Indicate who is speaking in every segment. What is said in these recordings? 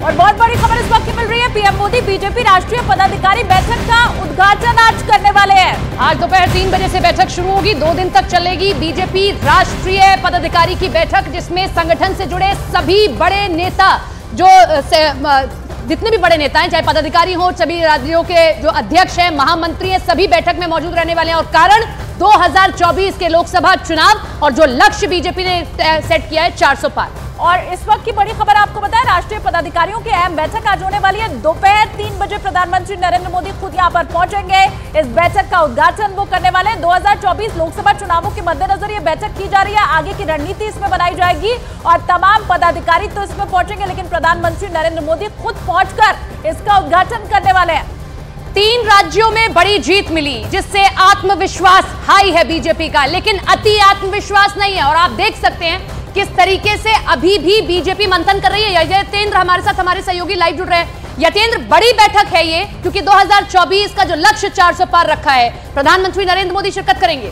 Speaker 1: और बहुत बड़ी खबर इस वक्त मिल रही है। पीएम मोदी बीजेपी राष्ट्रीय पदाधिकारी बैठक का उद्घाटन आज करने वाले हैं।
Speaker 2: आज दोपहर 3 बजे से बैठक शुरू होगी, 2 दिन तक चलेगी बीजेपी राष्ट्रीय पदाधिकारी की बैठक, जिसमें संगठन से जुड़े सभी बड़े नेता, जितने भी बड़े नेता हैं, चाहे पदाधिकारी हो, सभी राज्यों के जो अध्यक्ष हैं, महामंत्री हैं, सभी बैठक में मौजूद रहने वाले हैं। और कारण 2024 के लोकसभा चुनाव और जो लक्ष्य बीजेपी ने सेट किया है 400 पार।
Speaker 1: और इस वक्त की बड़ी खबर आपको बताएं, राष्ट्रीय पदाधिकारियों की अहम बैठक आज होने वाली है। दोपहर 3 बजे प्रधानमंत्री नरेंद्र मोदी खुद यहां पर पहुंचेंगे। इस बैठक का उद्घाटन वो करने वाले हैं। 2024 लोकसभा चुनावों के मद्देनजर ये बैठक की जा रही है। आगे की रणनीति इसमें बनाई जाएगी और तमाम पदाधिकारी तो इसमें पहुंचेंगे, लेकिन प्रधानमंत्री नरेंद्र मोदी खुद पहुंचकर इसका उद्घाटन करने वाले हैं।
Speaker 2: 3 राज्यों में बड़ी जीत मिली, जिससे आत्मविश्वास हाई है बीजेपी का, लेकिन अति आत्मविश्वास नहीं है। और आप देख सकते हैं किस तरीके से अभी भी बीजेपी मंथन कर रही है। यतेंद्र हमारे साथ, हमारे सहयोगी लाइव जुड़ रहे हैं। यतेंद्र, बड़ी बैठक है ये, क्योंकि 2024 का जो लक्ष्य 400 पार रखा है, प्रधानमंत्री नरेंद्र मोदी शिरकत करेंगे।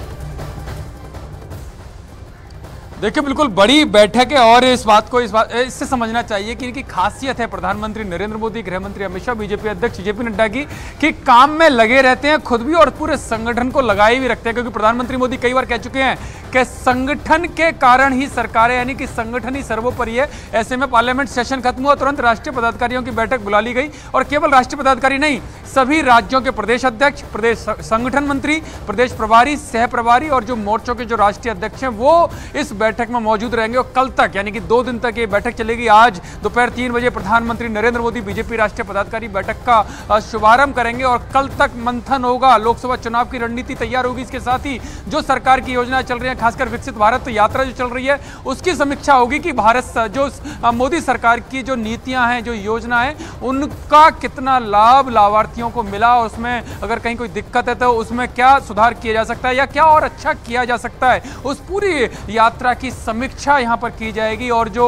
Speaker 3: देखिए, बिल्कुल बड़ी बैठक है और इससे समझना चाहिए कि इनकी खासियत है प्रधानमंत्री नरेंद्र मोदी, गृह मंत्री अमित शाह, बीजेपी अध्यक्ष जेपी नड्डा की, कि काम में लगे रहते हैं खुद भी और पूरे संगठन को लगाए भी रखते हैं। क्योंकि प्रधानमंत्री मोदी कई बार कह चुके हैं कि संगठन के कारण ही सरकारें, यानी कि संगठन ही सर्वोपरि है। ऐसे में पार्लियामेंट सेशन खत्म हुआ, तुरंत राष्ट्रीय पदाधिकारियों की बैठक बुला ली गई और केवल राष्ट्रीय पदाधिकारी नहीं, सभी राज्यों के प्रदेश अध्यक्ष, प्रदेश संगठन मंत्री, प्रदेश प्रभारी, सह प्रभारी और जो मोर्चों के जो राष्ट्रीय अध्यक्ष हैं वो इस बैठक में मौजूद रहेंगे। और कल तक, यानी कि 2 दिन तक ये बैठक चलेगी। आज दोपहर 3 बजे प्रधानमंत्री नरेंद्र मोदी बीजेपी राष्ट्रीय पदाधिकारी बैठक का शुभारंभ करेंगे और कल तक मंथन होगा, लोकसभा चुनाव की रणनीति तैयार होगी। इसके साथ ही जो सरकार की योजनाएं चल रही हैं, खासकर विकसित भारत यात्रा जो चल रही है, उसकी समीक्षा होगी कि भारत जो मोदी सरकार की जो नीतियां हैं, जो योजना है, उनका कितना लाभ लाभार्थियों को मिला, उसमें अगर कहीं कोई दिक्कत है तो उसमें क्या सुधार किया जा सकता है या क्या और अच्छा किया जा सकता है, उस पूरी यात्रा की समीक्षा यहां पर की जाएगी। और जो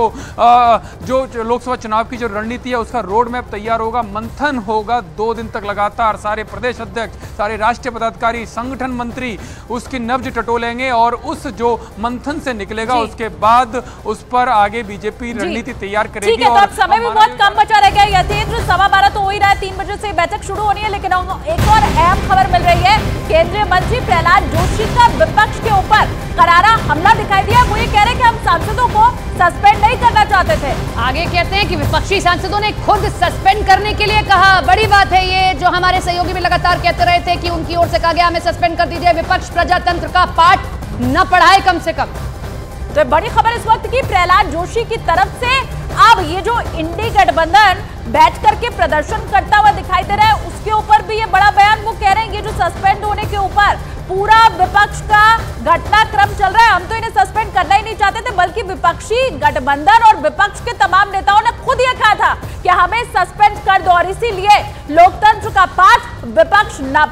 Speaker 3: लोकसभा चुनाव की जो रणनीति है उसका रोड मैप तैयार होगा, मंथन होगा 2 दिन तक लगातार। सारे प्रदेश अध्यक्ष, सारे राष्ट्रीय पदाधिकारी, संगठन मंत्री उसकी नब्ज टटोलेंगे और उस जो मंथन से निकलेगा उसके बाद उस पर आगे बीजेपी रणनीति तैयार करेगी।
Speaker 1: ठीक है, तो अब समय भी बहुत कम बचा रह गया। यतेंद्र, 12:15 तो हो ही रहा है, 3 बजे से बैठक शुरू होनी है, लेकिन एक और अहम खबर मिल रही है। केंद्रीय मंत्री प्रहलाद जोशी का विपक्ष के ऊपर करारा हमला दिखाई दिया। वो ये कह रहे हैं कि हम सांसदों को सस्पेंड नहीं करना चाहते थे।
Speaker 2: आगे कहते हैं कि विपक्षी सांसदों ने खुद सस्पेंड करने के लिए कहा। बड़ी बात है ये, जो हमारे सहयोगी भी लगातार कहते रहे थे कि उनकी ओर से कहा गया हमें सस्पेंड कर दीजिए। विपक्ष प्रजातंत्र का पाठ न पढ़ाए कम से कम।
Speaker 1: तो बड़ी खबर इस वक्त की प्रहलाद जोशी की तरफ से। अब ये जो इंडी गठबंधन बैठ करके प्रदर्शन करता हुआ दिखाई दे रहा है, उसके ऊपर भी ये बड़ा बयान वो कह रहे हैं। ये जो सस्पेंड होने के ऊपर पूरा विपक्ष का घटनाक्रम चल रहा है, हम तो इन्हें सस्पेंड करना ही नहीं चाहते थे, बल्कि विपक्षी गठबंधन और विपक्ष के तमाम नेताओं ने खुद ये कहा था कि हमें सस्पेंड कर दो। और इसीलिए लोकतंत्र का पाठ विपक्ष न